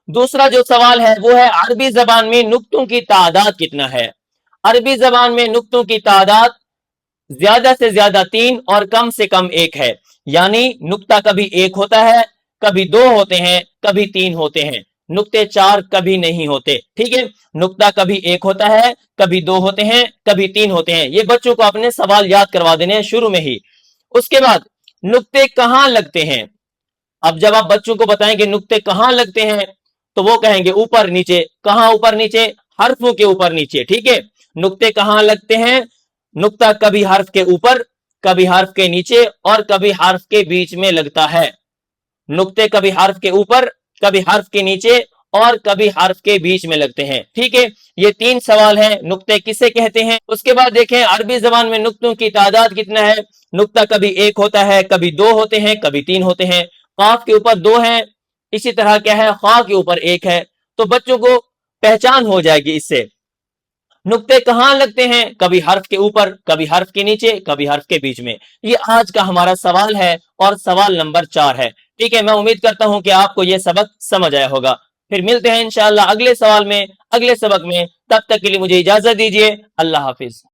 دوسرا جو سوال ہے وہ ہے عربی زبان میں نقطوں کی تعداد کتنا ہے؟ عربی زبان میں نقطوں کی تعداد زیادہ سے زیادہ 3 اور کم سے کم 1 ہے، یعنی نقطہ کبھی 1 ہوتا ہے، کبھی 2 ہوتے ہیں، کبھی 3 ہوتے ہیں، نقطے 4 کبھی نہیں ہوتے، ٹھیک ہے؟ نقطہ کبھی 1 ہوتا ہے، کبھی 2 ہوتے ہیں، کبھی 3 ہوتے ہیں۔ یہ بچوں کو اپنے سوال یاد کروا دینے ہیں شروع میں ہی۔ اس کے بعد نقطے کہاں لگتے ہیں؟ اب جب آپ بچوں کو بتائیں کہ نقطے کہاں لگتے ہیں تو وہ کہیں گے اوپر نیچے۔ کہاں اوپر نیچے؟ حرفوں کے اوپر نیچے، ٹھیک ہے؟ نقطے کہاں لگتے ہیں؟ نقطہ کبھی حرف کے اوپر، کبھی حرف کے نیچے اور کبھی حرف کے بیچ میں لگتا ہے۔ نقطے کبھی حرف کے اوپر، کبھی حرف کے نیچے اور کبھی حرف کے بیچ میں لگتے ہیں، ٹھیک ہے؟ یہ 3 سوال ہیں، نقطے کسے کہتے ہیں۔ اس کے بعد دیکھیں عربی زبان میں نقطوں کی تعداد کتنا ہے۔ نقطہ کبھی 1 ہوتا ہے، کبھی 2 ہوتے ہیں، کبھی 3 ہوتے ہیں۔ قاف کے اوپر 2 ہیں، اسی طرح کیا ہے، خا کے اوپر 1 ہے، تو بچوں کو پہچان ہو جائے گی اس سے۔ نقطے کہاں لگتے ہیں؟ کبھی حرف کے اوپر، کبھی حرف کے نیچے، کبھی حرف کے بیچ میں۔ یہ آج کا ہمارا سوال ہے اور سوال نمبر 4 ہے، ٹھیک ہے؟ میں امید کرتا ہوں کہ آپ کو یہ سبق سمجھ آیا ہوگا۔ پھر ملتے ہیں انشاءاللہ اگلے سوال میں، اگلے سبق میں۔ تب تک کے لیے مجھے اجازت دیجیے، اللہ حافظ۔